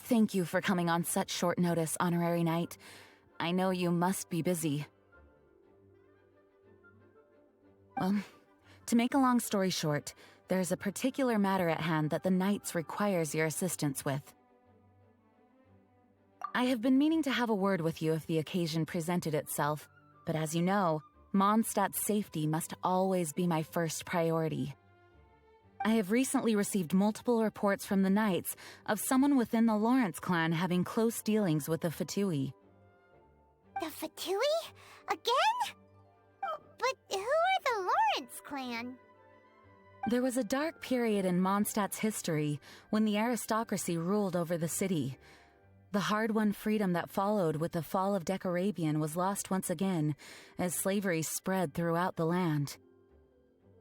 Thank you for coming on such short notice, Honorary Knight. I know you must be busy. Well, to make a long story short, there's a particular matter at hand that the Knights requires your assistance with. I have been meaning to have a word with you if the occasion presented itself, but as you know, Mondstadt's safety must always be my first priority. I have recently received multiple reports from the Knights of someone within the Lawrence clan having close dealings with the Fatui. The Fatui? Again? But who are the Lawrence clan? There was a dark period in Mondstadt's history when the aristocracy ruled over the city. The hard-won freedom that followed with the fall of Decarabian was lost once again as slavery spread throughout the land.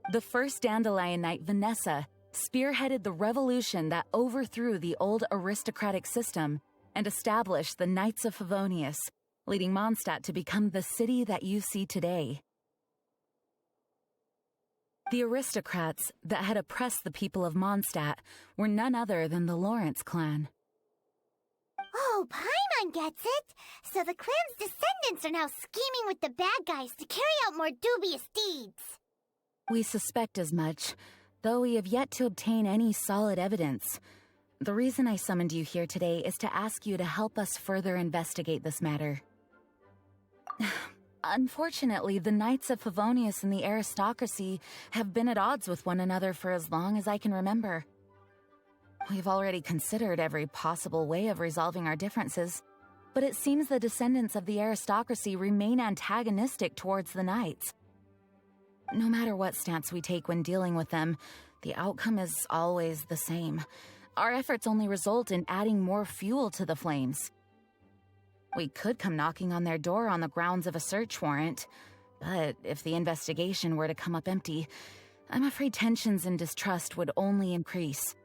The first Dandelion Knight, Vanessa, spearheaded the revolution that overthrew the old aristocratic system and established the Knights of Favonius, leading Mondstadt to become the city that you see today. The aristocrats that had oppressed the people of Mondstadt were none other than the Lawrence clan. Oh, Paimon gets it! So the clan's descendants are now scheming with the bad guys to carry out more dubious deeds. We suspect as much, though we have yet to obtain any solid evidence. The reason I summoned you here today is to ask you to help us further investigate this matter. Unfortunately, the Knights of Favonius and the aristocracy have been at odds with one another for as long as I can remember. We've already considered every possible way of resolving our differences, but it seems the descendants of the aristocracy remain antagonistic towards the Knights. No matter what stance we take when dealing with them, the outcome is always the same. Our efforts only result in adding more fuel to the flames. We could come knocking on their door on the grounds of a search warrant, but if the investigation were to come up empty, I'm afraid tensions and distrust would only increase.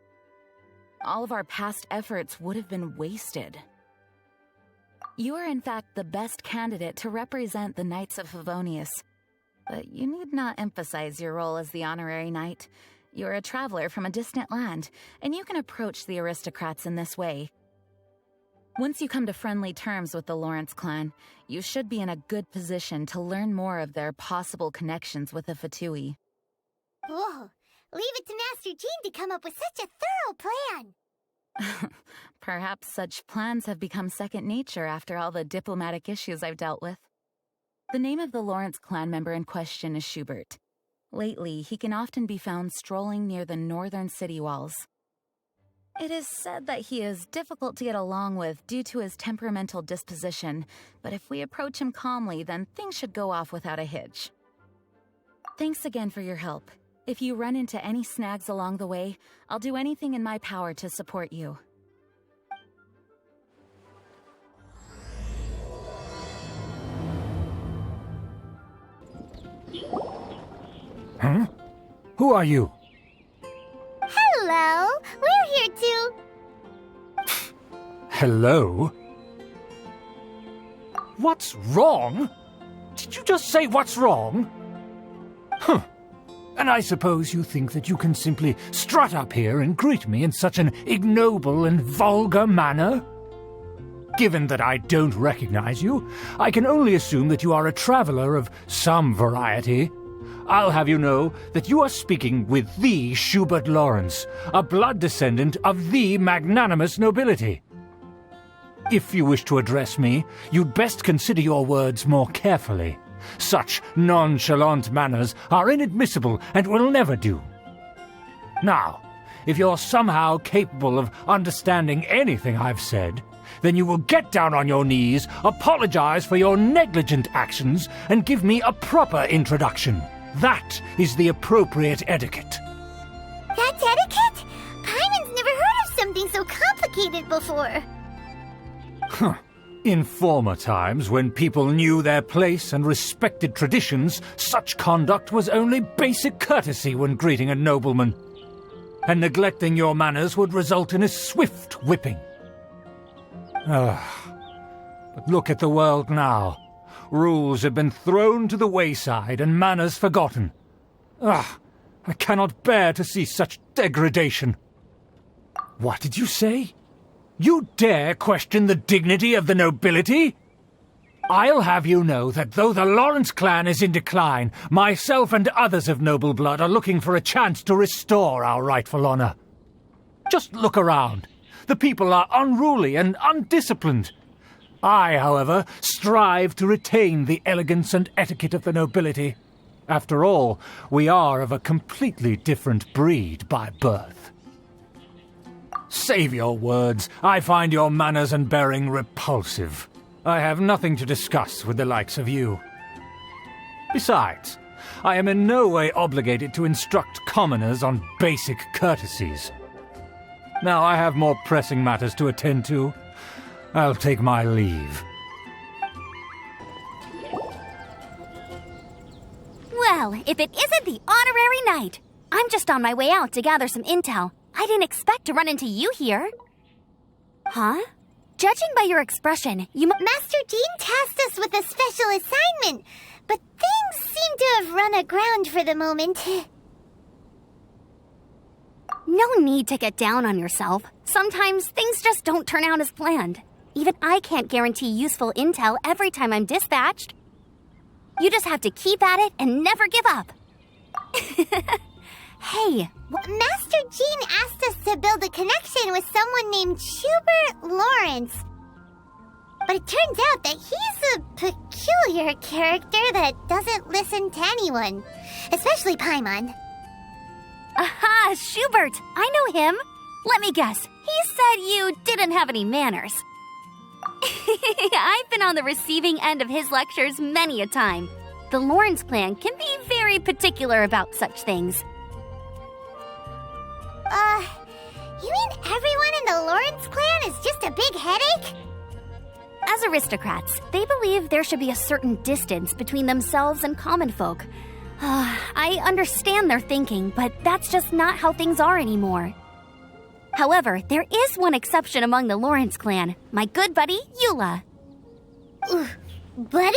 All of our past efforts would have been wasted. You are in fact the best candidate to represent the Knights of Favonius, but you need not emphasize your role as the honorary knight. You're a traveler from a distant land, and you can approach the aristocrats in this way. Once you come to friendly terms with the Lawrence clan, you should be in a good position to learn more of their possible connections with the Fatui. Whoa! Leave it to Master Jean to come up with such a thorough plan! Perhaps such plans have become second nature after all the diplomatic issues I've dealt with. The name of the Lawrence clan member in question is Schubert. Lately, he can often be found strolling near the northern city walls. It is said that he is difficult to get along with due to his temperamental disposition, but if we approach him calmly, then things should go off without a hitch. Thanks again for your help. If you run into any snags along the way, I'll do anything in my power to support you. Huh? Who are you? Hello! We're here to... Hello? What's wrong? Did you just say what's wrong? Huh. And I suppose you think that you can simply strut up here and greet me in such an ignoble and vulgar manner? Given that I don't recognize you, I can only assume that you are a traveler of some variety. I'll have you know that you are speaking with the Schubert Lawrence, a blood descendant of the magnanimous nobility. If you wish to address me, you'd best consider your words more carefully. Such nonchalant manners are inadmissible and will never do. Now, if you're somehow capable of understanding anything I've said, then you will get down on your knees, apologize for your negligent actions, and give me a proper introduction. That is the appropriate etiquette. That's etiquette? Paimon's never heard of something so complicated before. Huh. In former times, when people knew their place and respected traditions, such conduct was only basic courtesy when greeting a nobleman. And neglecting your manners would result in a swift whipping. But look at the world now. Rules have been thrown to the wayside and manners forgotten. I cannot bear to see such degradation. What did you say? You dare question the dignity of the nobility? I'll have you know that though the Lawrence clan is in decline, myself and others of noble blood are looking for a chance to restore our rightful honor. Just look around. The people are unruly and undisciplined. I, however, strive to retain the elegance and etiquette of the nobility. After all, we are of a completely different breed by birth. Save your words. I find your manners and bearing repulsive. I have nothing to discuss with the likes of you. Besides, I am in no way obligated to instruct commoners on basic courtesies. Now I have more pressing matters to attend to. I'll take my leave. Well, if it isn't the honorary knight! I'm just on my way out to gather some intel. I didn't expect to run into you here. Huh? Judging by your expression, you Master Jean tasked us with a special assignment, but things seem to have run aground for the moment. No need to get down on yourself. Sometimes things just don't turn out as planned. Even I can't guarantee useful intel every time I'm dispatched. You just have to keep at it and never give up. Hey, Master Jean asked us to build a connection with someone named Schubert Lawrence. But it turns out that he's a peculiar character that doesn't listen to anyone, especially Paimon. Aha, Schubert! I know him. Let me guess. He said you didn't have any manners. I've been on the receiving end of his lectures many a time. The Lawrence clan can be very particular about such things. You mean everyone in the Lawrence clan is just a big headache? As aristocrats, they believe there should be a certain distance between themselves and common folk. I understand their thinking, but that's just not how things are anymore. However, there is one exception among the Lawrence clan, my good buddy, Eula. Buddy?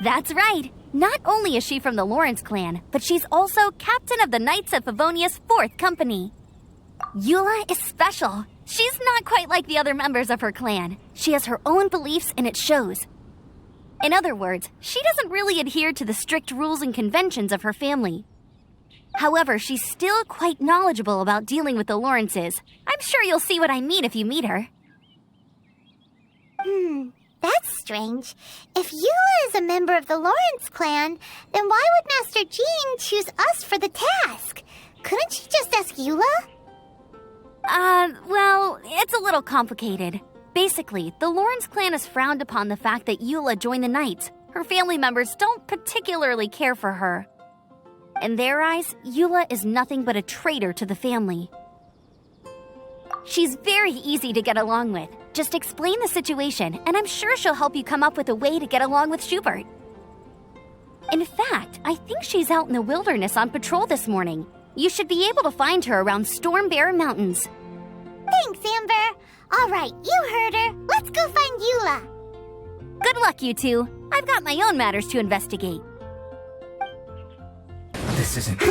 That's right. Not only is she from the Lawrence clan, but she's also captain of the Knights of Favonia's 4th company. Eula is special. She's not quite like the other members of her clan. She has her own beliefs and it shows. In other words, she doesn't really adhere to the strict rules and conventions of her family. However, she's still quite knowledgeable about dealing with the Lawrences. I'm sure you'll see what I mean if you meet her. That's strange. If Eula is a member of the Lawrence clan, then why would Master Jean choose us for the task? Couldn't she just ask Eula? Well, it's a little complicated. Basically, the Lawrence clan has frowned upon the fact that Eula joined the Knights. Her family members don't particularly care for her. In their eyes, Eula is nothing but a traitor to the family. She's very easy to get along with. Just explain the situation, and I'm sure she'll help you come up with a way to get along with Schubert. In fact, I think she's out in the wilderness on patrol this morning. You should be able to find her around Storm Bear Mountains. Thanks, Amber. All right, you heard her. Let's go find Eula. Good luck, you two. I've got my own matters to investigate. This isn't...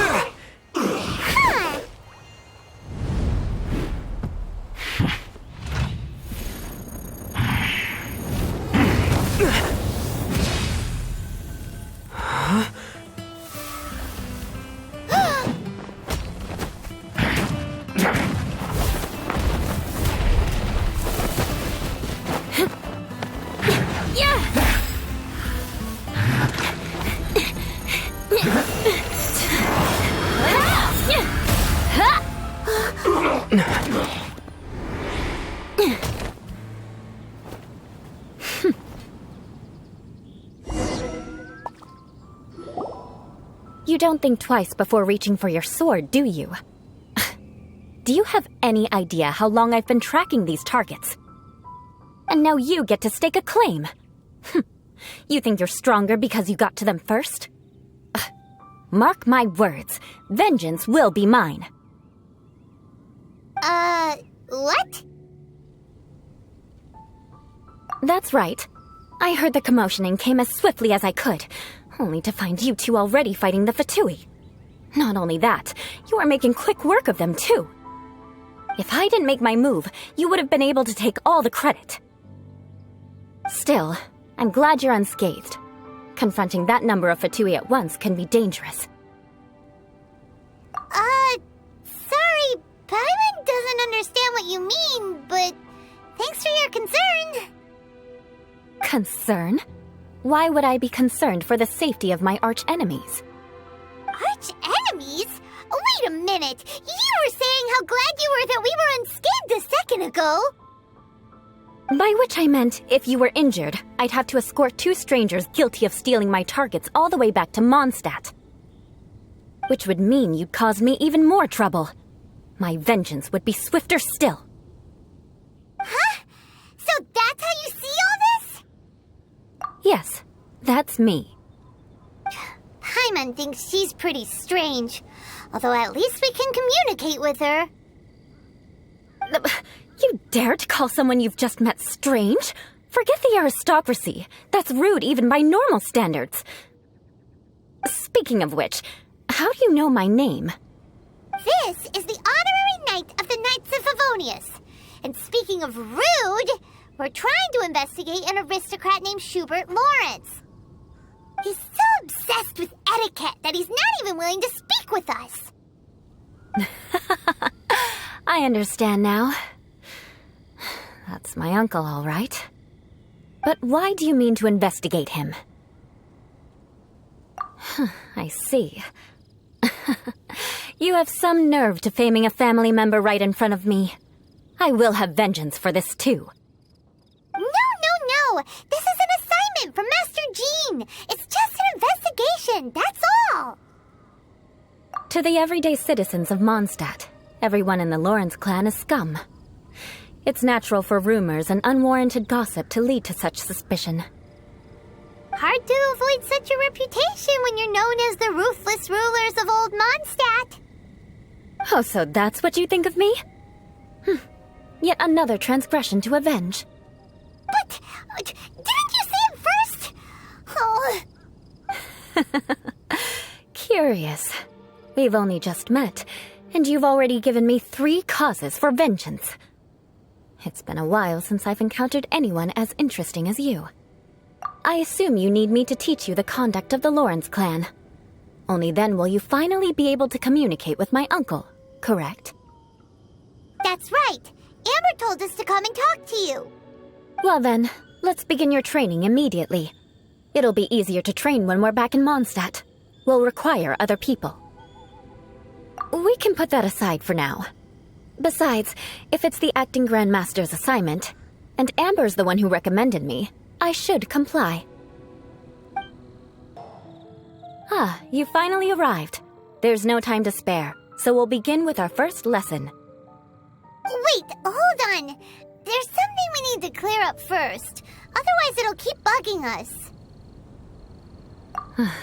You don't think twice before reaching for your sword, do you? Do you have any idea how long I've been tracking these targets? And now you get to stake a claim. You think you're stronger because you got to them first? Mark my words, vengeance will be mine. What? That's right. I heard the commotion and came as swiftly as I could, only to find you two already fighting the Fatui. Not only that, you are making quick work of them too. If I didn't make my move, you would have been able to take all the credit. Still, I'm glad you're unscathed. Confronting that number of Fatui at once can be dangerous. Sorry, Paimon doesn't understand what you mean, but thanks for your concern. Concern? Why would I be concerned for the safety of my arch-enemies? Arch-enemies? Wait a minute! You were saying how glad you were that we were unscathed a second ago! By which I meant, if you were injured, I'd have to escort 2 strangers guilty of stealing my targets all the way back to Mondstadt. Which would mean you'd cause me even more trouble. My vengeance would be swifter still. Huh? So that's how you see all this? Yes, that's me. Paimon thinks she's pretty strange. Although at least we can communicate with her. You dare to call someone you've just met strange? Forget the aristocracy. That's rude even by normal standards. Speaking of which, how do you know my name? This is the honorary knight of the Knights of Favonius. And speaking of rude, we're trying to investigate an aristocrat named Schubert Lawrence. He's so obsessed with etiquette that he's not even willing to speak with us. I understand now. That's my uncle, all right. But why do you mean to investigate him? I see. You have some nerve to faming a family member right in front of me. I will have vengeance for this too. No! This is an assignment from Master Jean! It's just an investigation, that's all! To the everyday citizens of Mondstadt, everyone in the Lawrence clan is scum. It's natural for rumors and unwarranted gossip to lead to such suspicion. Hard to avoid such a reputation when you're known as the ruthless rulers of Old Mondstadt. Oh, so that's what you think of me? Yet another transgression to avenge. But didn't you say it first? Oh. Curious. We've only just met, and you've already given me 3 causes for vengeance. It's been a while since I've encountered anyone as interesting as you. I assume you need me to teach you the conduct of the Lawrence clan. Only then will you finally be able to communicate with my uncle, correct? That's right. Amber told us to come and talk to you. Well then, let's begin your training immediately. It'll be easier to train when we're back in Mondstadt. We'll require other people. We can put that aside for now. Besides, if it's the acting Grandmaster's assignment, and Amber's the one who recommended me, I should comply. Ah, you finally arrived. There's no time to spare, so we'll begin with our first lesson. Wait, hold on. There's something we need to clear up first. Otherwise it'll keep bugging us.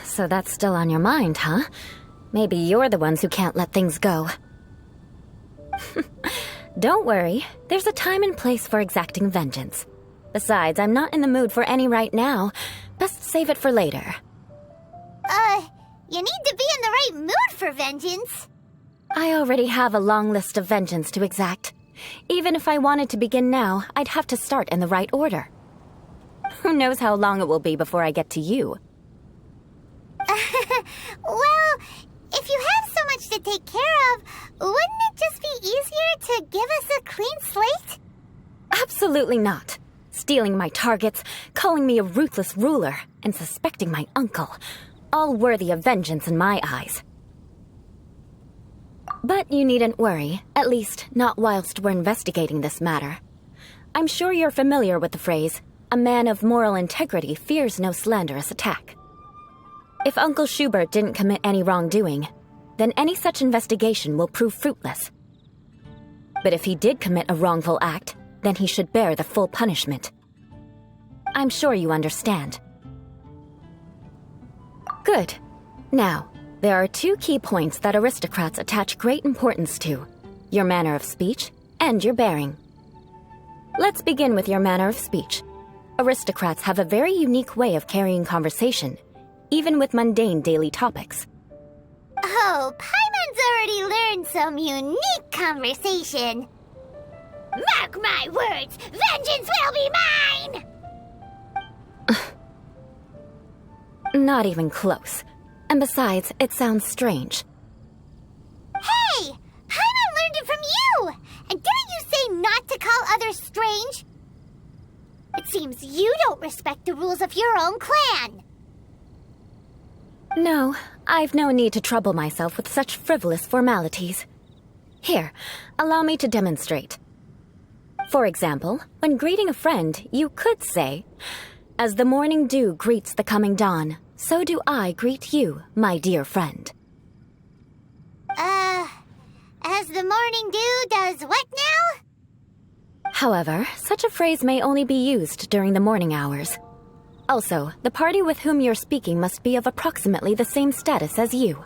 So that's still on your mind, huh? Maybe you're the ones who can't let things go. Don't worry, there's a time and place for exacting vengeance. Besides, I'm not in the mood for any right now. Best save it for later. You need to be in the right mood for vengeance. I already have a long list of vengeance to exact. Even if I wanted to begin now, I'd have to start in the right order. Who knows how long it will be before I get to you? Well, if you have so much to take care of, wouldn't it just be easier to give us a clean slate? Absolutely not. Stealing my targets, calling me a ruthless ruler, and suspecting my uncle. All worthy of vengeance in my eyes. But you needn't worry, at least not whilst we're investigating this matter. I'm sure you're familiar with the phrase, a man of moral integrity fears no slanderous attack. If Uncle Schubert didn't commit any wrongdoing, then any such investigation will prove fruitless. But if he did commit a wrongful act, then he should bear the full punishment. I'm sure you understand. Good. Now, there are 2 key points that aristocrats attach great importance to: your manner of speech and your bearing. Let's begin with your manner of speech. Aristocrats have a very unique way of carrying conversation, even with mundane daily topics. Oh, Paimon's already learned some unique conversation. Mark my words, vengeance will be mine! Not even close. And besides, it sounds strange. Hey! Paimon learned it from you! And didn't you say not to call others strange? It seems you don't respect the rules of your own clan. No, I've no need to trouble myself with such frivolous formalities. Here, allow me to demonstrate. For example, when greeting a friend, you could say, "As the morning dew greets the coming dawn, so do I greet you, my dear friend." As the morning dew does what now? However, such a phrase may only be used during the morning hours. Also, the party with whom you're speaking must be of approximately the same status as you.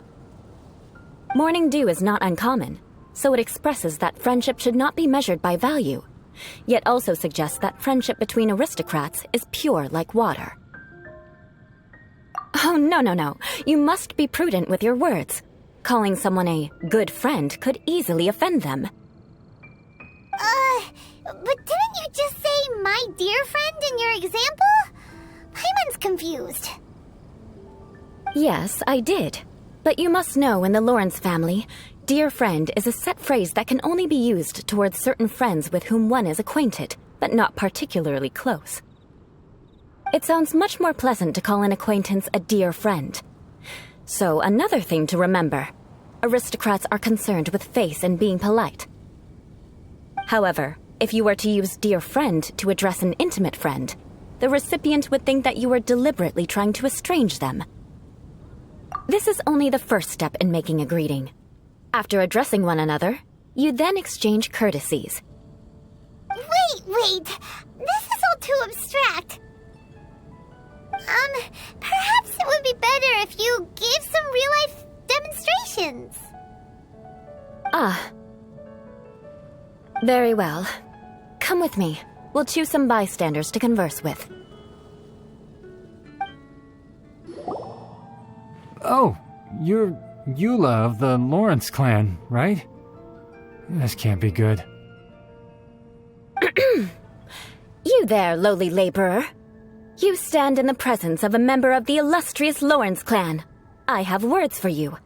Morning dew is not uncommon, so it expresses that friendship should not be measured by value, yet also suggests that friendship between aristocrats is pure like water. Oh, no. You must be prudent with your words. Calling someone a good friend could easily offend them. But didn't you just say my dear friend in your example? Paimon's confused. Yes, I did. But you must know in the Lawrence family, dear friend is a set phrase that can only be used towards certain friends with whom one is acquainted, but not particularly close. It sounds much more pleasant to call an acquaintance a dear friend. So another thing to remember, aristocrats are concerned with face and being polite. However, if you were to use dear friend to address an intimate friend, the recipient would think that you were deliberately trying to estrange them. This is only the first step in making a greeting. After addressing one another, you then exchange courtesies. Wait! This is all too abstract. Perhaps it would be better if you gave some real-life demonstrations. Very well. Come with me. We'll choose some bystanders to converse with. Oh, you're Eula of the Lawrence clan, right? This can't be good. You there, lowly laborer. You stand in the presence of a member of the illustrious Lawrence clan. I have words for you.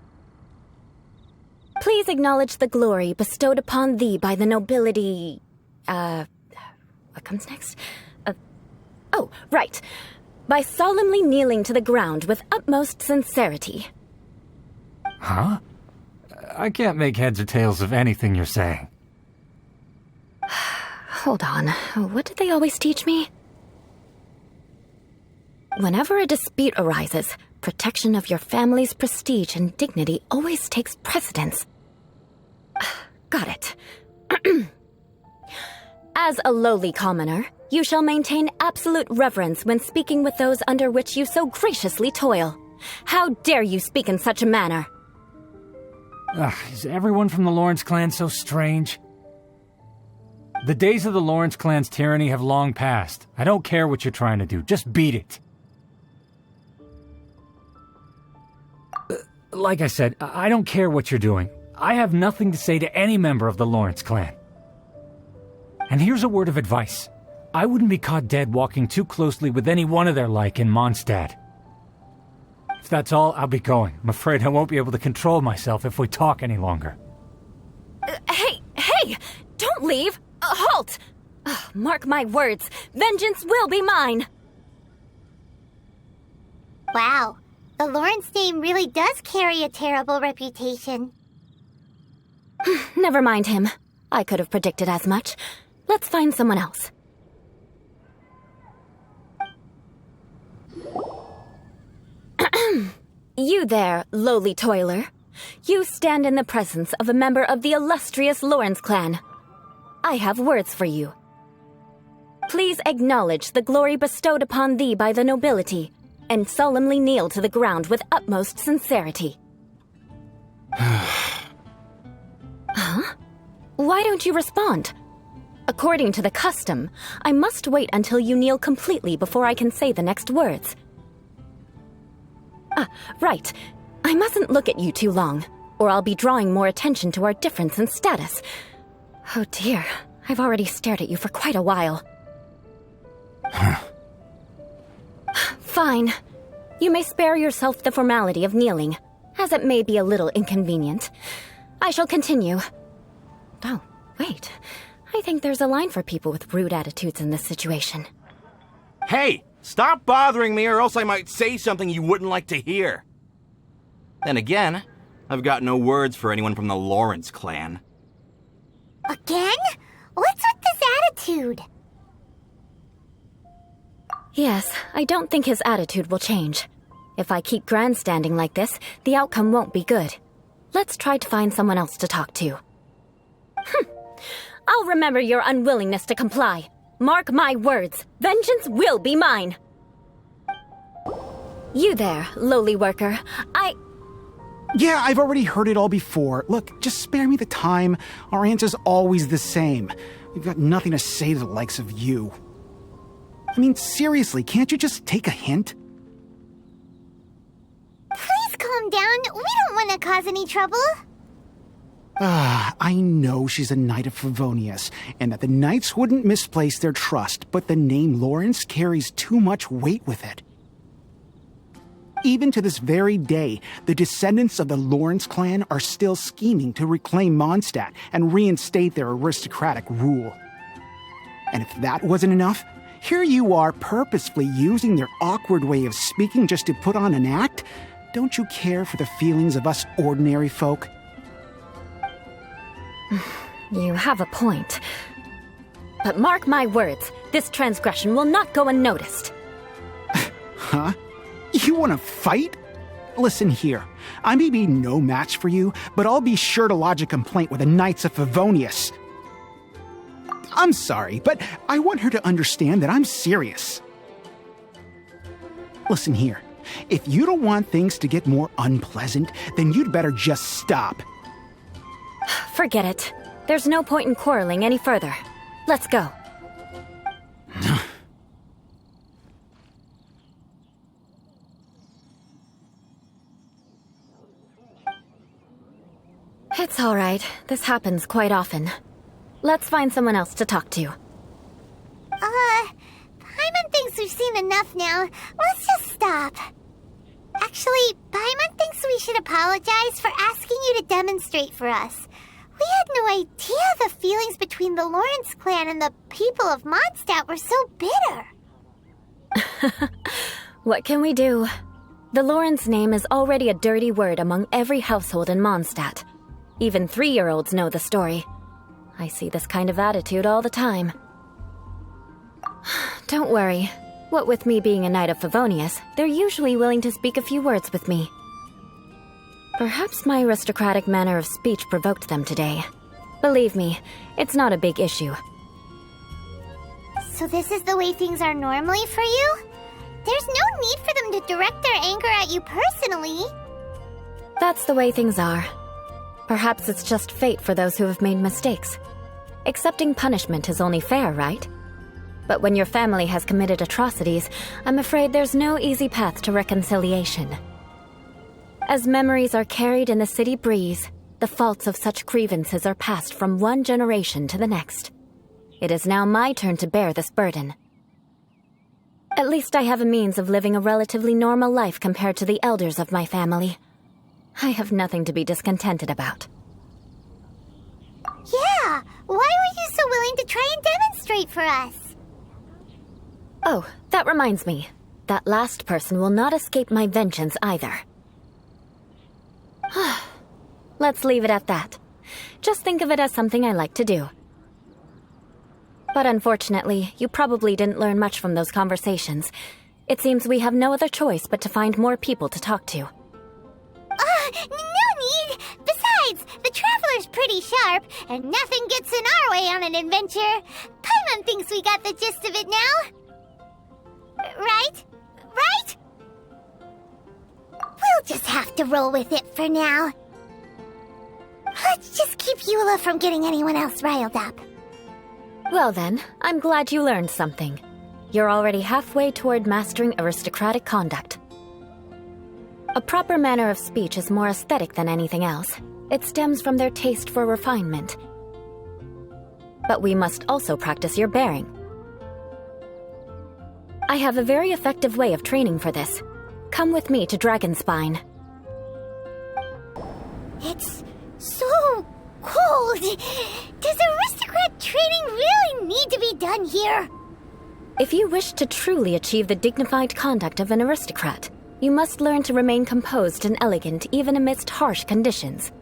Please acknowledge the glory bestowed upon thee by the nobility... What comes next? Oh, right. By solemnly kneeling to the ground with utmost sincerity. Huh? I can't make heads or tails of anything you're saying. Hold on. What did they always teach me? Whenever a dispute arises, protection of your family's prestige and dignity always takes precedence. Got it. As a lowly commoner, you shall maintain absolute reverence when speaking with those under which you so graciously toil. How dare you speak in such a manner? Is everyone from the Lawrence clan so strange? The days of the Lawrence clan's tyranny have long passed. I don't care what you're trying to do. Just beat it. Like I said, I don't care what you're doing. I have nothing to say to any member of the Lawrence clan. And here's a word of advice. I wouldn't be caught dead walking too closely with any one of their like in Mondstadt. If that's all, I'll be going. I'm afraid I won't be able to control myself if we talk any longer. Hey! Don't leave! Halt! Mark my words, vengeance will be mine! Wow, the Lawrence name really does carry a terrible reputation. Never mind him. I could have predicted as much. Let's find someone else. You there, lowly toiler. You stand in the presence of a member of the illustrious Lawrence clan. I have words for you. Please acknowledge the glory bestowed upon thee by the nobility, and solemnly kneel to the ground with utmost sincerity. Huh? Why don't you respond? According to the custom, I must wait until you kneel completely before I can say the next words. Right. I mustn't look at you too long, or I'll be drawing more attention to our difference in status. Oh dear, I've already stared at you for quite a while. Fine. You may spare yourself the formality of kneeling, as it may be a little inconvenient. I shall continue. Oh, wait. I think there's a line for people with rude attitudes in this situation. Hey! Stop bothering me or else I might say something you wouldn't like to hear. Then again, I've got no words for anyone from the Lawrence clan. Again? What's with this attitude? Yes, I don't think his attitude will change. If I keep grandstanding like this, the outcome won't be good. Let's try to find someone else to talk to. I'll remember your unwillingness to comply. Mark my words, vengeance will be mine. You there, lowly worker. Yeah, I've already heard it all before. Look, just spare me the time. Our answer's always the same. We've got nothing to say to the likes of you. I mean, seriously, can't you just take a hint? Please calm down. We don't want to cause any trouble. I know she's a Knight of Favonius, and that the Knights wouldn't misplace their trust, but the name Lawrence carries too much weight with it. Even to this very day, the descendants of the Lawrence clan are still scheming to reclaim Mondstadt and reinstate their aristocratic rule. And if that wasn't enough, here you are purposefully using their awkward way of speaking just to put on an act? Don't you care for the feelings of us ordinary folk? You have a point. But mark my words, this transgression will not go unnoticed. Huh? You want to fight? Listen here, I may be no match for you, but I'll be sure to lodge a complaint with the Knights of Favonius. I'm sorry, but I want her to understand that I'm serious. Listen here, if you don't want things to get more unpleasant, then you'd better just stop. Forget it. There's no point in quarreling any further. Let's go. It's all right. This happens quite often. Let's find someone else to talk to. Paimon thinks we've seen enough now. Let's just stop. Actually, Paimon thinks we should apologize for asking you to demonstrate for us. We had no idea the feelings between the Lawrence clan and the people of Mondstadt were so bitter. What can we do? The Lawrence name is already a dirty word among every household in Mondstadt. Even 3-year-olds know the story. I see this kind of attitude all the time. Don't worry. What with me being a Knight of Favonius, they're usually willing to speak a few words with me. Perhaps my aristocratic manner of speech provoked them today. Believe me, it's not a big issue. So this is the way things are normally for you? There's no need for them to direct their anger at you personally. That's the way things are. Perhaps it's just fate for those who have made mistakes. Accepting punishment is only fair, right? But when your family has committed atrocities, I'm afraid there's no easy path to reconciliation. As memories are carried in the city breeze, the faults of such grievances are passed from one generation to the next. It is now my turn to bear this burden. At least I have a means of living a relatively normal life compared to the elders of my family. I have nothing to be discontented about. Yeah, why were you so willing to try and demonstrate for us? Oh, that reminds me. That last person will not escape my vengeance either. Let's leave it at that. Just think of it as something I like to do. But unfortunately, you probably didn't learn much from those conversations. It seems we have no other choice but to find more people to talk to. No need! Besides, the Traveler's pretty sharp, and nothing gets in our way on an adventure. Paimon thinks we got the gist of it now. Right? Right? We'll just have to roll with it for now. Let's just keep Eula from getting anyone else riled up. Well then, I'm glad you learned something. You're already halfway toward mastering aristocratic conduct. A proper manner of speech is more aesthetic than anything else. It stems from their taste for refinement. But we must also practice your bearing. I have a very effective way of training for this. Come with me to Dragonspine. It's so cold. Does aristocrat training really need to be done here? If you wish to truly achieve the dignified conduct of an aristocrat, you must learn to remain composed and elegant even amidst harsh conditions.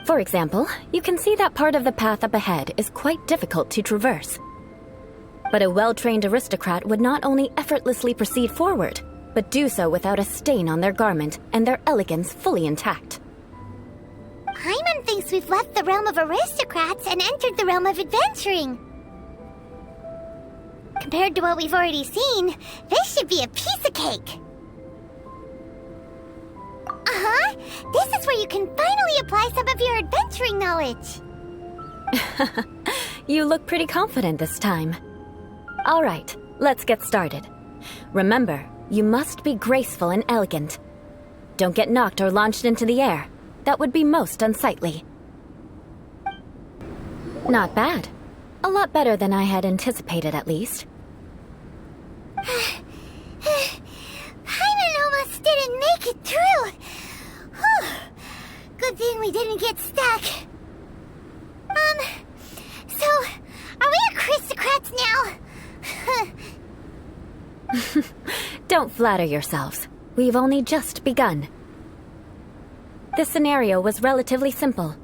For example, you can see that part of the path up ahead is quite difficult to traverse. But a well-trained aristocrat would not only effortlessly proceed forward, but do so without a stain on their garment and their elegance fully intact. Paimon thinks we've left the realm of aristocrats and entered the realm of adventuring. Compared to what we've already seen, this should be a piece of cake. This is where you can finally apply some of your adventuring knowledge. You look pretty confident this time. All right, let's get started. Remember, you must be graceful and elegant. Don't get knocked or launched into the air. That would be most unsightly. Not bad. A lot better than I had anticipated, at least. Paimon almost didn't make it through. Good thing we didn't get stuck. So, are we aristocrats now? Don't flatter yourselves. We've only just begun. This scenario was relatively simple.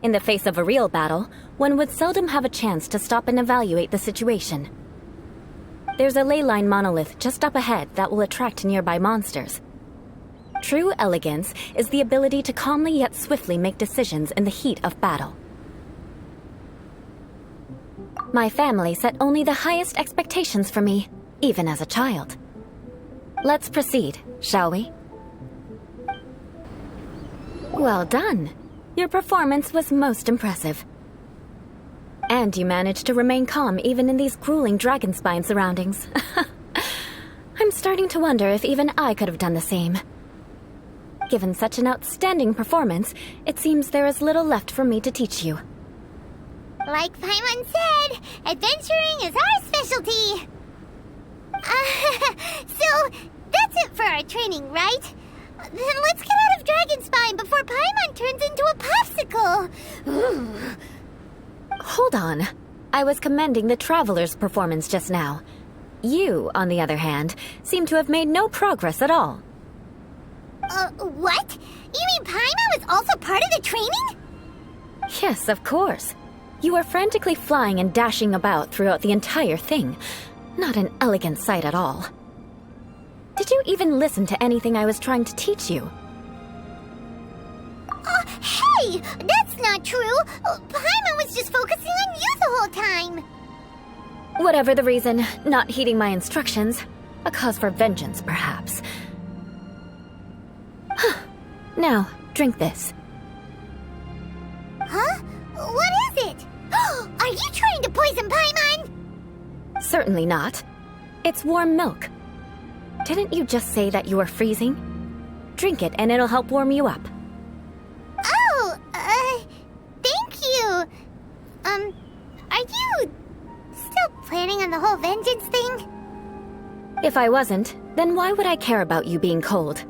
In the face of a real battle, one would seldom have a chance to stop and evaluate the situation. There's a ley line monolith just up ahead that will attract nearby monsters. True elegance is the ability to calmly yet swiftly make decisions in the heat of battle. My family set only the highest expectations for me, even as a child. Let's proceed, shall we? Well done. Your performance was most impressive. And you managed to remain calm even in these grueling Dragonspine surroundings. I'm starting to wonder if even I could have done the same. Given such an outstanding performance, it seems there is little left for me to teach you. Like Paimon said, adventuring is our specialty. So, that's it for our training, right? Then let's get out of Dragonspine before Paimon turns into a popsicle. Hold on. I was commending the Traveler's performance just now. You, on the other hand, seem to have made no progress at all. What? You mean Paimon was also part of the training? Yes, of course. You were frantically flying and dashing about throughout the entire thing. Not an elegant sight at all. Did you even listen to anything I was trying to teach you? Hey! That's not true! Paimon was just focusing on you the whole time! Whatever the reason, not heeding my instructions. A cause for vengeance, perhaps. Now, drink this. Huh? What is it? Are you trying to poison Paimon? Certainly not. It's warm milk. Didn't you just say that you were freezing? Drink it and it'll help warm you up. Oh, thank you. Are you still planning on the whole vengeance thing? If I wasn't, then why would I care about you being cold?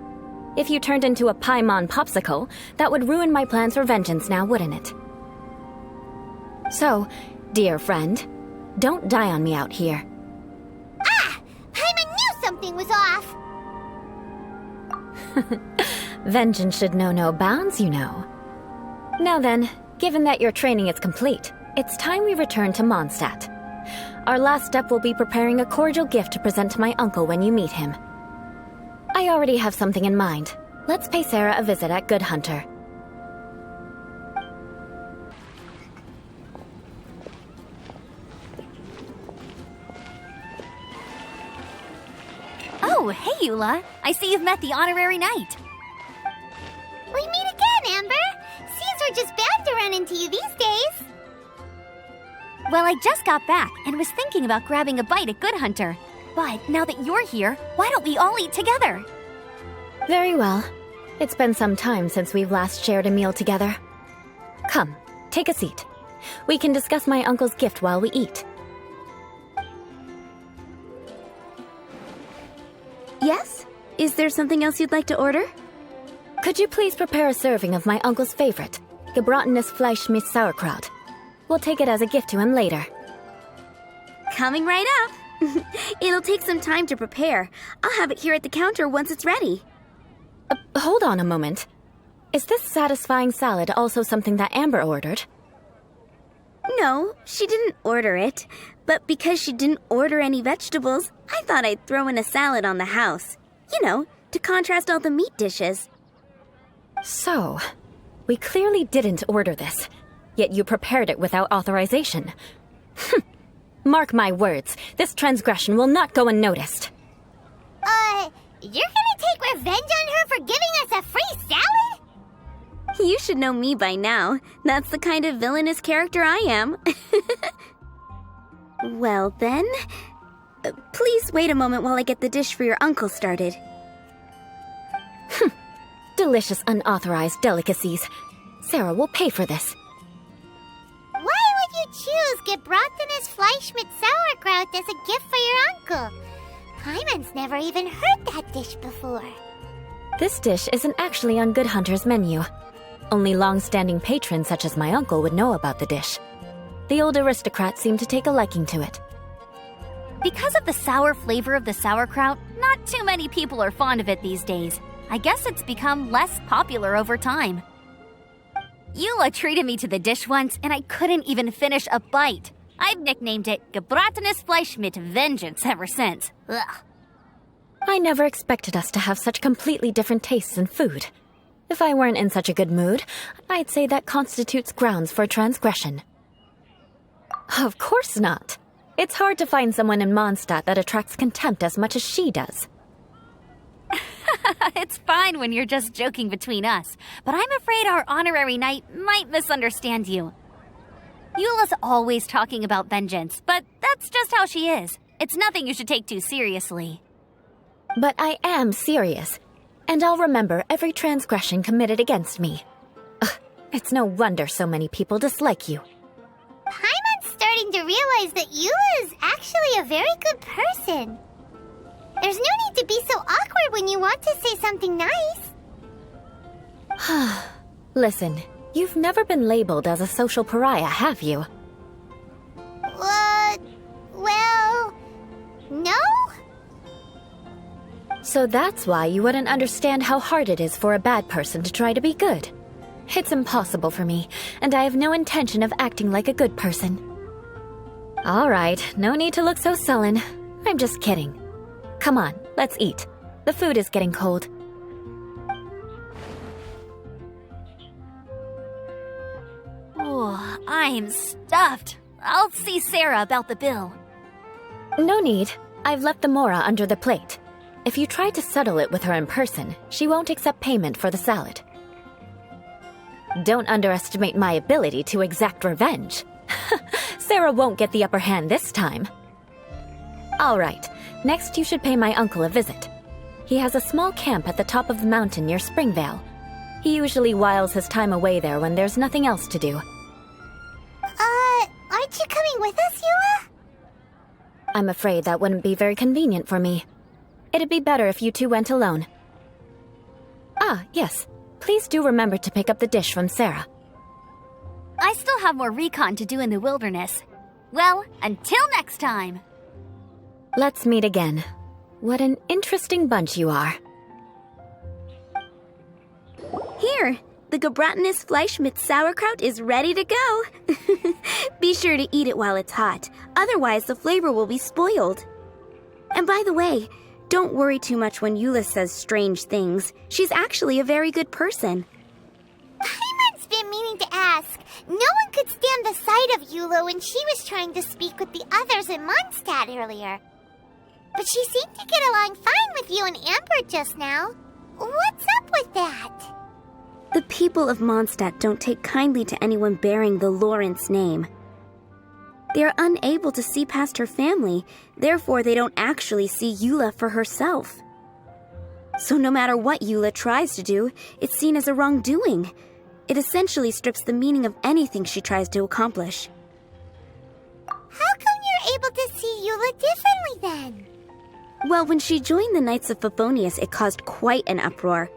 If you turned into a Paimon popsicle, that would ruin my plans for vengeance now, wouldn't it? So, dear friend, don't die on me out here. Paimon knew something was off! Vengeance should know no bounds, you know. Now then, given that your training is complete, it's time we return to Mondstadt. Our last step will be preparing a cordial gift to present to my uncle when you meet him. I already have something in mind. Let's pay Sarah a visit at Good Hunter. Oh, hey, Eula. I see you've met the honorary knight. We meet again, Amber! Seems we're just bound to run into you these days. Well, I just got back and was thinking about grabbing a bite at Good Hunter. But now that you're here, why don't we all eat together? Very well. It's been some time since we've last shared a meal together. Come, take a seat. We can discuss my uncle's gift while we eat. Yes? Is there something else you'd like to order? Could you please prepare a serving of my uncle's favorite, gebratenes Fleisch mit Sauerkraut? We'll take it as a gift to him later. Coming right up. It'll take some time to prepare. I'll have it here at the counter once it's ready. Hold on a moment. Is this satisfying salad also something that Amber ordered? No, she didn't order it. But because she didn't order any vegetables, I thought I'd throw in a salad on the house. You know, to contrast all the meat dishes. So, we clearly didn't order this, yet you prepared it without authorization. Mark my words, this transgression will not go unnoticed. You're gonna take revenge on her for giving us a free salad? You should know me by now. That's the kind of villainous character I am. Well then, please wait a moment while I get the dish for your uncle started. Delicious unauthorized delicacies. Sarah will pay for this. Why would you choose gebratenes Fleisch mit Sauerkraut as a gift for your uncle? Paimon's never even heard that dish before. This dish isn't actually on Good Hunter's menu. Only long-standing patrons such as my uncle would know about the dish. The old aristocrat seemed to take a liking to it. Because of the sour flavor of the sauerkraut, not too many people are fond of it these days. I guess it's become less popular over time. Eula treated me to the dish once, and I couldn't even finish a bite. I've nicknamed it gebratenes Fleisch mit Vengeance ever since. Ugh. I never expected us to have such completely different tastes in food. If I weren't in such a good mood, I'd say that constitutes grounds for transgression. Of course not. It's hard to find someone in Mondstadt that attracts contempt as much as she does. It's fine when you're just joking between us, but I'm afraid our honorary knight might misunderstand you. Eula's always talking about vengeance, but that's just how she is. It's nothing you should take too seriously. But I am serious, and I'll remember every transgression committed against me. Ugh, it's no wonder so many people dislike you. Paimon's starting to realize that Eula is actually a very good person. There's no need to be so awkward when you want to say something nice. Listen, you've never been labeled as a social pariah, have you? Well, no? So that's why you wouldn't understand how hard it is for a bad person to try to be good. It's impossible for me, and I have no intention of acting like a good person. All right, no need to look so sullen. I'm just kidding. Come on, let's eat. The food is getting cold. Oh, I'm stuffed. I'll see Sarah about the bill. No need. I've left the mora under the plate. If you try to settle it with her in person, she won't accept payment for the salad. Don't underestimate my ability to exact revenge. Sarah won't get the upper hand this time. All right, next you should pay my uncle a visit. He has a small camp at the top of the mountain near Springvale. He usually whiles his time away there when there's nothing else to do. Aren't you coming with us, Eula? I'm afraid that wouldn't be very convenient for me. It'd be better if you two went alone. Ah, yes. Please do remember to pick up the dish from Sarah. I still have more recon to do in the wilderness. Well, until next time. Let's meet again. What an interesting bunch you are. Here, the gebratenes Fleisch mit Sauerkraut is ready to go. Be sure to eat it while it's hot, otherwise the flavor will be spoiled. And by the way, don't worry too much when Eula says strange things. She's actually a very good person. Paimon's been meaning to ask. No one could stand the sight of Eula when she was trying to speak with the others in Mondstadt earlier. But she seemed to get along fine with you and Amber just now. What's up with that? The people of Mondstadt don't take kindly to anyone bearing the Lawrence name. They are unable to see past her family, therefore they don't actually see Eula for herself. So no matter what Eula tries to do, it's seen as a wrongdoing. It essentially strips the meaning of anything she tries to accomplish. How come you're able to see Eula differently then? Well, when she joined the Knights of Favonius, it caused quite an uproar.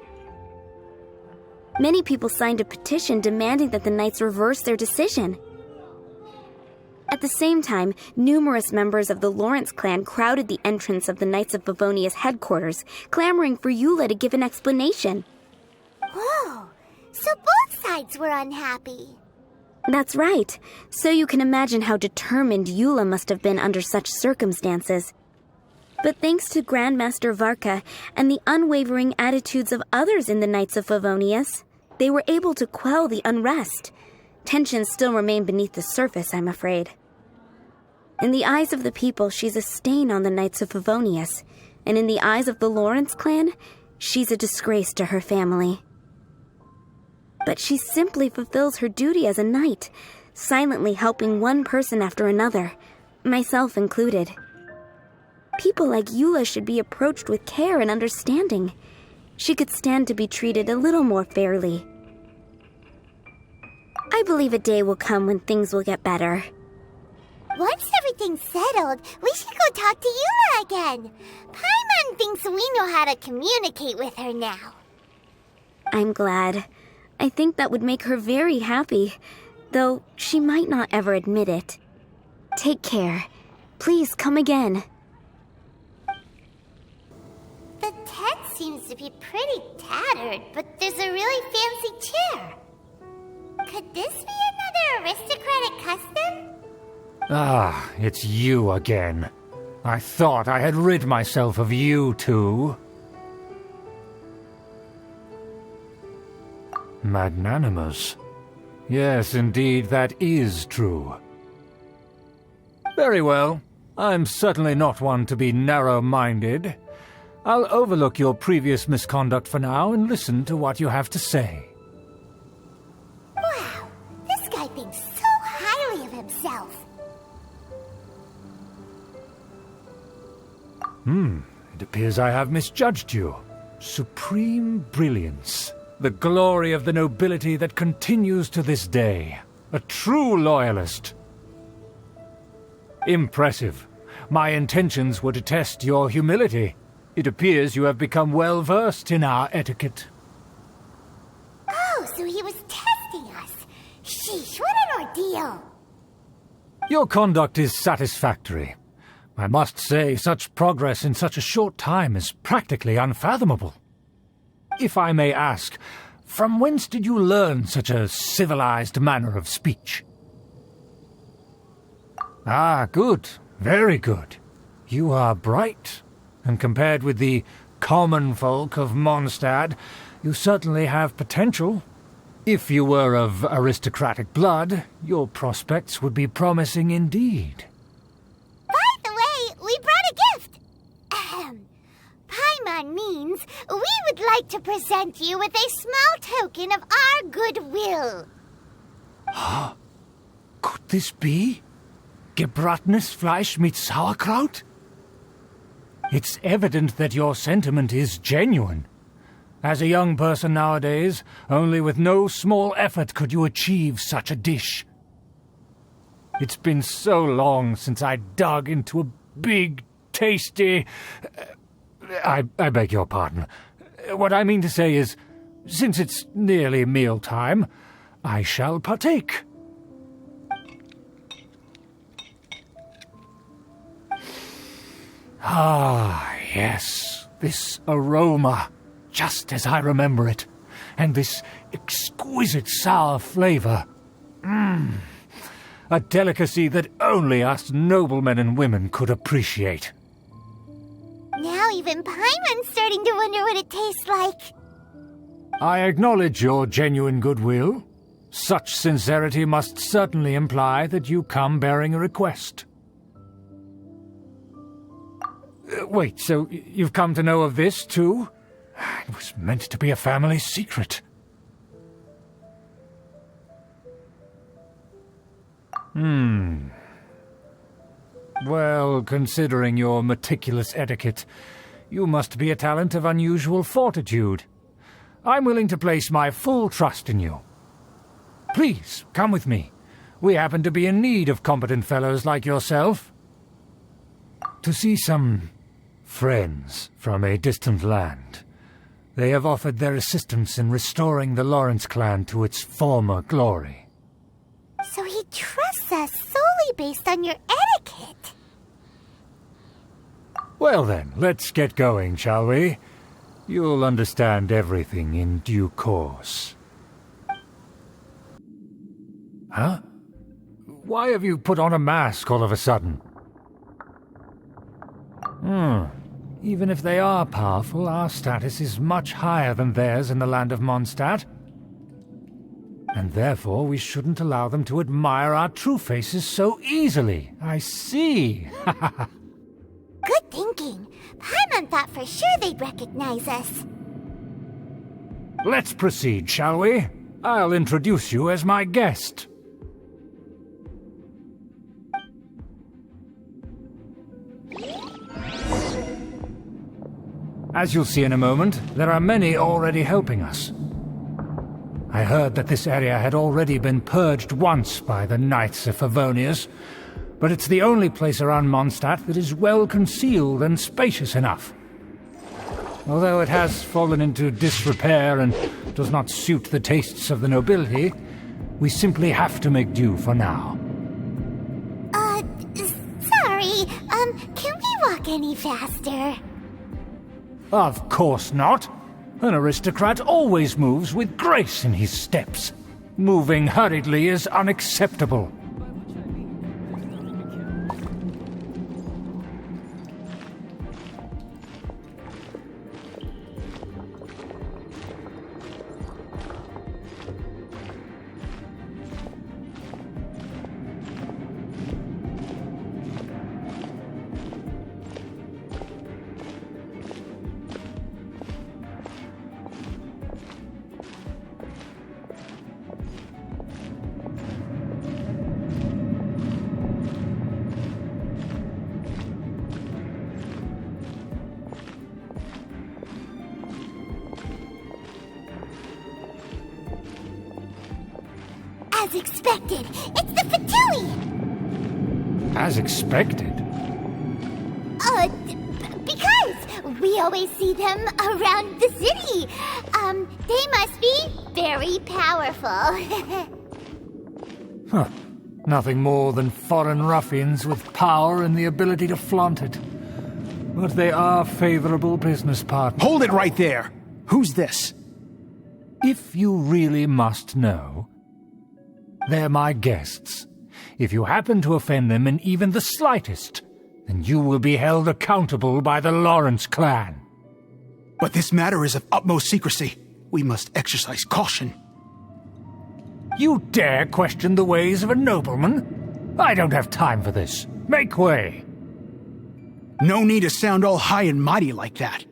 Many people signed a petition demanding that the Knights reverse their decision. At the same time, numerous members of the Lawrence clan crowded the entrance of the Knights of Favonius headquarters, clamoring for Eula to give an explanation. Whoa, so both sides were unhappy. That's right. So you can imagine how determined Eula must have been under such circumstances. But thanks to Grandmaster Varka and the unwavering attitudes of others in the Knights of Favonius, they were able to quell the unrest. Tensions still remain beneath the surface, I'm afraid. In the eyes of the people, she's a stain on the Knights of Favonius, and in the eyes of the Lawrence clan, she's a disgrace to her family. But she simply fulfills her duty as a knight, silently helping one person after another, myself included. People like Eula should be approached with care and understanding. She could stand to be treated a little more fairly. I believe a day will come when things will get better. Once everything's settled, we should go talk to Eula again. Paimon thinks we know how to communicate with her now. I'm glad. I think that would make her very happy, though she might not ever admit it. Take care. Please come again. The tent seems to be pretty tattered, but there's a really fancy chair. Could this be another aristocratic custom? Ah, it's you again. I thought I had rid myself of you two. Magnanimous. Yes, indeed, that is true. Very well. I'm certainly not one to be narrow-minded. I'll overlook your previous misconduct for now and listen to what you have to say. Wow, this guy thinks so highly of himself. It appears I have misjudged you. Supreme brilliance. The glory of the nobility that continues to this day. A true loyalist. Impressive. My intentions were to test your humility. It appears you have become well versed in our etiquette. Oh, so he was testing us. Sheesh, what an ordeal. Your conduct is satisfactory. I must say, such progress in such a short time is practically unfathomable. If I may ask, from whence did you learn such a civilized manner of speech? Ah, good. Very good. You are bright, and compared with the common folk of Mondstadt, you certainly have potential. If you were of aristocratic blood, your prospects would be promising indeed. By the way, we brought a gift. Paimon means we would like to present you with a small token of our goodwill. Could this be Gebratenes Fleisch mit Sauerkraut? It's evident that your sentiment is genuine. As a young person nowadays, only with no small effort could you achieve such a dish. It's been so long since I dug into a big, tasty... I beg your pardon. What I mean to say is, since it's nearly mealtime, I shall partake. Ah, yes, this aroma, just as I remember it, and this exquisite sour flavor. A delicacy that only us noblemen and women could appreciate. Now even Paimon's starting to wonder what it tastes like. I acknowledge your genuine goodwill. Such sincerity must certainly imply that you come bearing a request. Wait, so you've come to know of this, too? It was meant to be a family secret. Well, considering your meticulous etiquette, you must be a talent of unusual fortitude. I'm willing to place my full trust in you. Please, come with me. We happen to be in need of competent fellows like yourself. To see some friends from a distant land. They have offered their assistance in restoring the Lawrence clan to its former glory. So he trusts us solely based on your etiquette. Well then, let's get going, shall we? You'll understand everything in due course. Huh? Why have you put on a mask all of a sudden? Even if they are powerful, our status is much higher than theirs in the land of Mondstadt. And therefore we shouldn't allow them to admire our true faces so easily. I see. Good thinking. Paimon thought for sure they'd recognize us. Let's proceed, shall we? I'll introduce you as my guest. As you'll see in a moment, there are many already helping us. I heard that this area had already been purged once by the Knights of Favonius, but it's the only place around Mondstadt that is well concealed and spacious enough. Although it has fallen into disrepair and does not suit the tastes of the nobility, we simply have to make do for now. Sorry, can we walk any faster? Of course not. An aristocrat always moves with grace in his steps. Moving hurriedly is unacceptable. As expected, it's the Fatui! As expected? Because we always see them around the city. They must be very powerful. Huh. Nothing more than foreign ruffians with power and the ability to flaunt it. But they are favorable business partners. Hold it right there! Who's this? If you really must know, they're my guests. If you happen to offend them in even the slightest, then you will be held accountable by the Lawrence clan. But this matter is of utmost secrecy. We must exercise caution. You dare question the ways of a nobleman? I don't have time for this. Make way. No need to sound all high and mighty like that.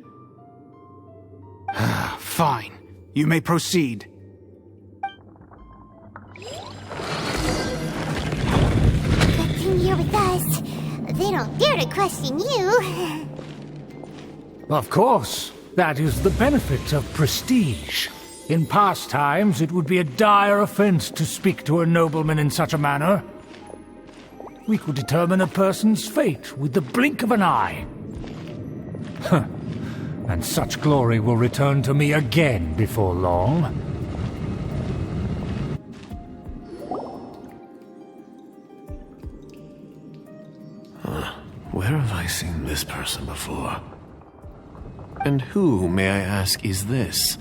Fine. You may proceed. Here with us. They don't dare to question you. Of course. That is the benefit of prestige. In past times, it would be a dire offense to speak to a nobleman in such a manner. We could determine a person's fate with the blink of an eye. And such glory will return to me again before long. Where have I seen this person before? And who, may I ask, is this?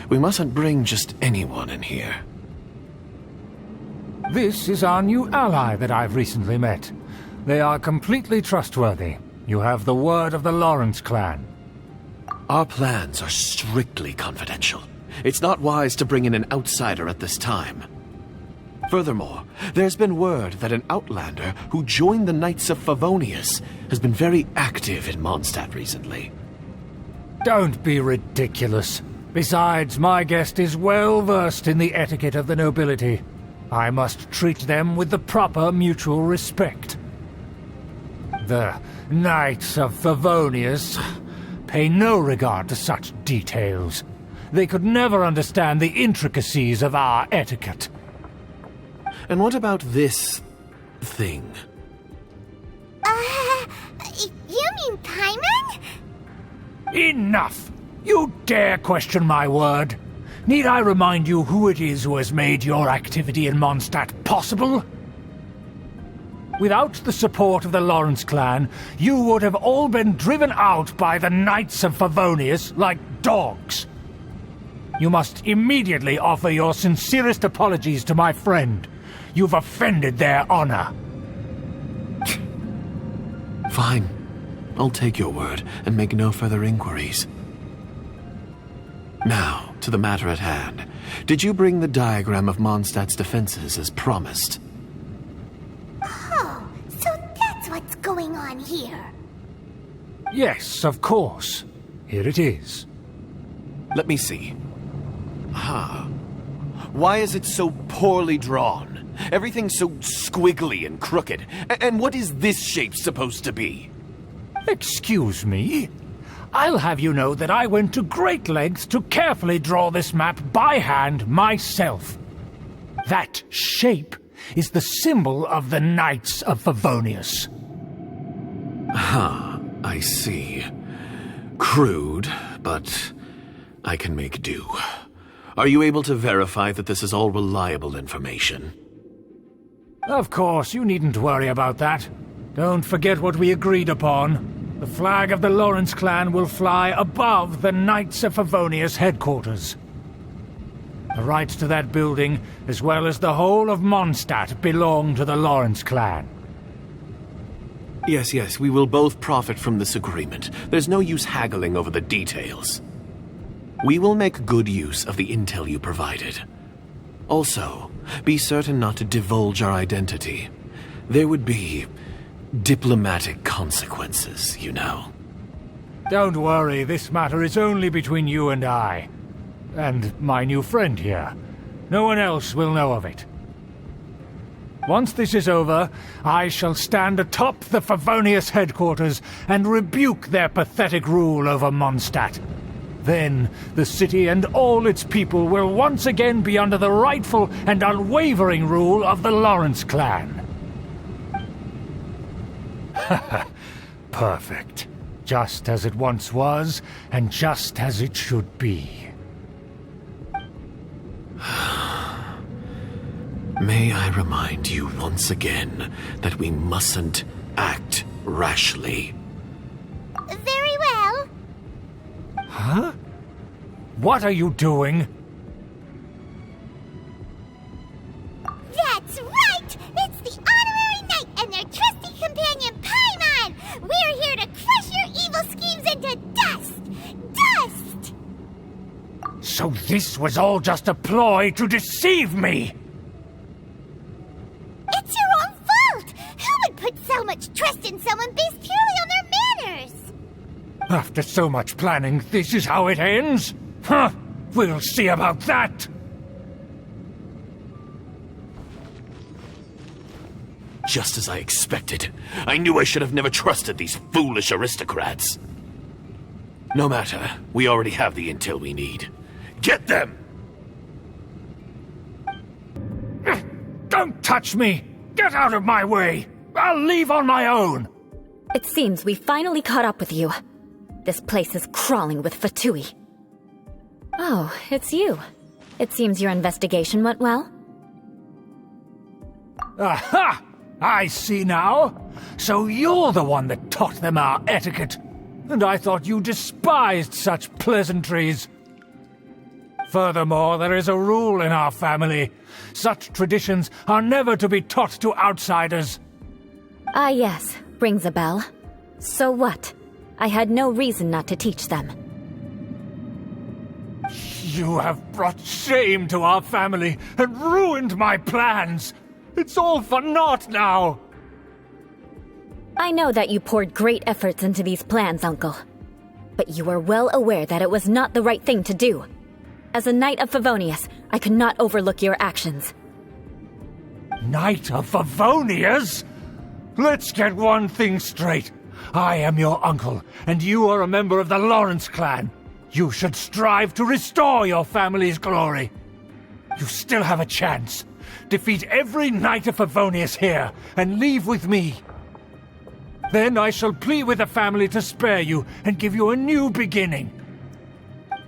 We mustn't bring just anyone in here. This is our new ally that I've recently met. They are completely trustworthy. You have the word of the Lawrence clan. Our plans are strictly confidential. It's not wise to bring in an outsider at this time. Furthermore, there's been word that an outlander who joined the Knights of Favonius has been very active in Mondstadt recently. Don't be ridiculous. Besides, my guest is well versed in the etiquette of the nobility. I must treat them with the proper mutual respect. The Knights of Favonius pay no regard to such details. They could never understand the intricacies of our etiquette. And what about this thing? You mean Paimon? Enough! You dare question my word? Need I remind you who it is who has made your activity in Mondstadt possible? Without the support of the Lawrence clan, you would have all been driven out by the Knights of Favonius like dogs. You must immediately offer your sincerest apologies to my friend. You've offended their honor. Fine. I'll take your word and make no further inquiries. Now, to the matter at hand. Did you bring the diagram of Mondstadt's defenses as promised? Oh, so that's what's going on here. Yes, of course. Here it is. Let me see. Why is it so poorly drawn? Everything's so squiggly and crooked. And what is this shape supposed to be? Excuse me? I'll have you know that I went to great lengths to carefully draw this map by hand myself. That shape is the symbol of the Knights of Favonius. I see. Crude, but I can make do. Are you able to verify that this is all reliable information? Of course, you needn't worry about that. Don't forget what we agreed upon. The flag of the Lawrence clan will fly above the Knights of Favonius headquarters. The rights to that building, as well as the whole of Mondstadt, belong to the Lawrence clan. Yes, we will both profit from this agreement. There's no use haggling over the details. We will make good use of the intel you provided. Also, be certain not to divulge our identity. There would be diplomatic consequences, you know. Don't worry, this matter is only between you and I. And my new friend here. No one else will know of it. Once this is over, I shall stand atop the Favonius headquarters and rebuke their pathetic rule over Mondstadt. Then the city and all its people will once again be under the rightful and unwavering rule of the Lawrence clan. Perfect. Just as it once was, and just as it should be. May I remind you once again that we mustn't act rashly. Very well. Huh? What are you doing? That's right! It's the Honorary Knight and their trusty companion, Paimon! We're here to crush your evil schemes into dust! Dust! So this was all just a ploy to deceive me! It's your own fault! Who would put so much trust in someone based purely on their manners? After so much planning, this is how it ends? Huh! We'll see about that! Just as I expected. I knew I should have never trusted these foolish aristocrats. No matter, we already have the intel we need. Get them! Don't touch me! Get out of my way! I'll leave on my own! It seems we finally caught up with you. This place is crawling with Fatui. Oh, it's you. It seems your investigation went well. Aha! I see now. So you're the one that taught them our etiquette. And I thought you despised such pleasantries. Furthermore, there is a rule in our family. Such traditions are never to be taught to outsiders. Ah, yes. Rings a bell. So what? I had no reason not to teach them. You have brought shame to our family and ruined my plans. It's all for naught now. I know that you poured great efforts into these plans, Uncle. But you were well aware that it was not the right thing to do. As a Knight of Favonius, I could not overlook your actions. Knight of Favonius? Let's get one thing straight. I am your uncle, and you are a member of the Lawrence clan. You should strive to restore your family's glory. You still have a chance. defeat every knight of Favonius here, and leave with me. Then I shall plead with the family to spare you and give you a new beginning.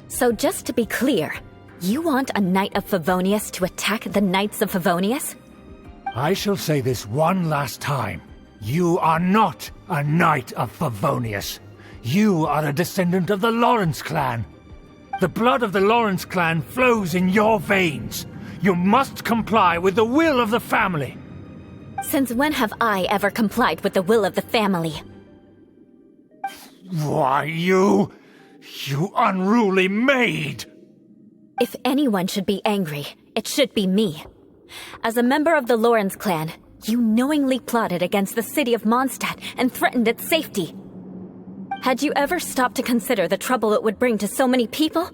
So just to be clear, you want a Knight of Favonius to attack the Knights of Favonius? I shall say this one last time. You are not a Knight of Favonius. You are a descendant of the Lawrence clan. The blood of the Lawrence clan flows in your veins. You must comply with the will of the family. Since when have I ever complied with the will of the family? Why, you unruly maid! If anyone should be angry, it should be me. As a member of the Lawrence clan, you knowingly plotted against the city of Mondstadt and threatened its safety. Had you ever stopped to consider the trouble it would bring to so many people?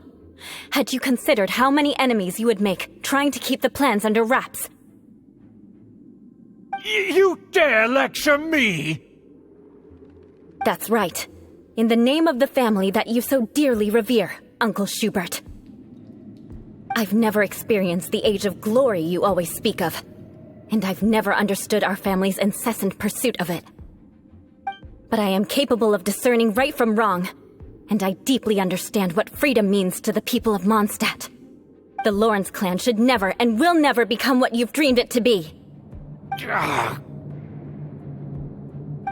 Had you considered how many enemies you would make trying to keep the plans under wraps? You dare lecture me? That's right. In the name of the family that you so dearly revere, Uncle Schubert. I've never experienced the age of glory you always speak of, and I've never understood our family's incessant pursuit of it. But I am capable of discerning right from wrong, and I deeply understand what freedom means to the people of Mondstadt. The Lawrence clan should never and will never become what you've dreamed it to be.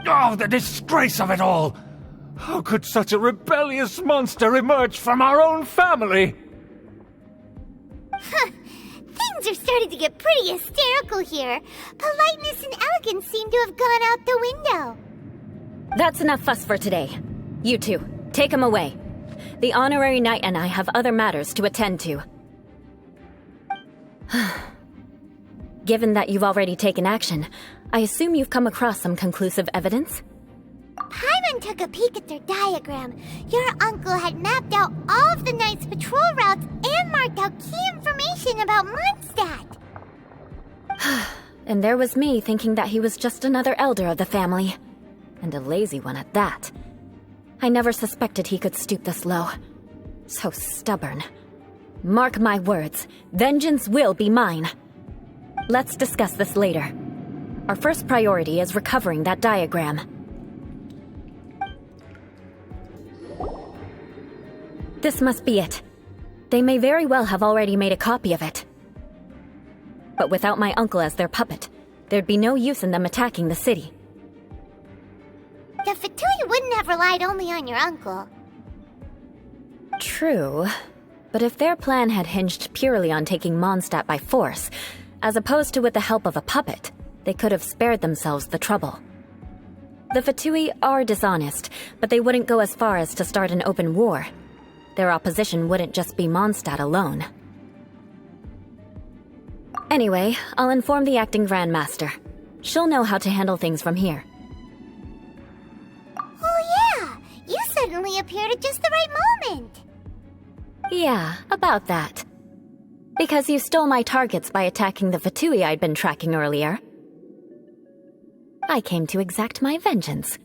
Oh, the disgrace of it all! How could such a rebellious monster emerge from our own family? Things are starting to get pretty hysterical here. Politeness and elegance seem to have gone out the window. That's enough fuss for today. You two, take him away. The honorary knight and I have other matters to attend to. Given that you've already taken action, I assume you've come across some conclusive evidence? Paimon took a peek at their diagram. Your uncle had mapped out all of the Knight's patrol routes and marked out key information about Mondstadt. And there was me thinking that he was just another elder of the family. And a lazy one at that. I never suspected he could stoop this low. So stubborn. Mark my words, vengeance will be mine. Let's discuss this later. Our first priority is recovering that diagram. This must be it. They may very well have already made a copy of it. But without my uncle as their puppet, there'd be no use in them attacking the city. The Fatui wouldn't have relied only on your uncle. True. But if their plan had hinged purely on taking Mondstadt by force, as opposed to with the help of a puppet, they could have spared themselves the trouble. The Fatui are dishonest, but they wouldn't go as far as to start an open war. Their opposition wouldn't just be Mondstadt alone. Anyway, I'll inform the acting Grandmaster. She'll know how to handle things from here. Oh yeah! You suddenly appeared at just the right moment! Yeah, about that. Because you stole my targets by attacking the Fatui I'd been tracking earlier. I came to exact my vengeance.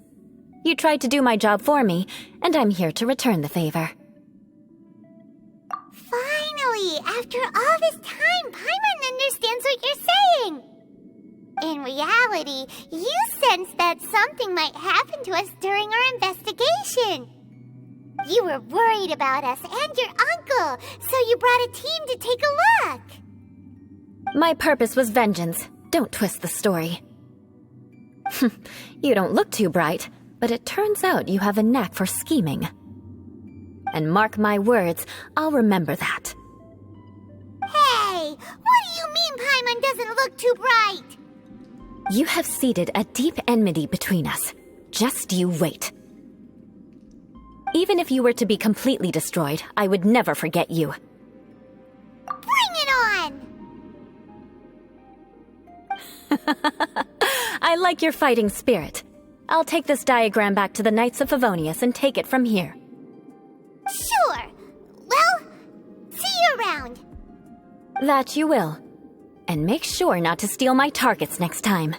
You tried to do my job for me, and I'm here to return the favor. Finally! After all this time, Paimon understands what you're saying! In reality, you sensed that something might happen to us during our investigation. You were worried about us and your uncle, so you brought a team to take a look. My purpose was vengeance. Don't twist the story. You don't look too bright, but it turns out you have a knack for scheming. And mark my words, I'll remember that. Hey! What do you mean Paimon doesn't look too bright? You have seeded a deep enmity between us. Just you wait. Even if you were to be completely destroyed, I would never forget you. Bring it on! I like your fighting spirit. I'll take this diagram back to the Knights of Favonius and take it from here. Sure. Well, see you around. That you will. And make sure not to steal my targets next time.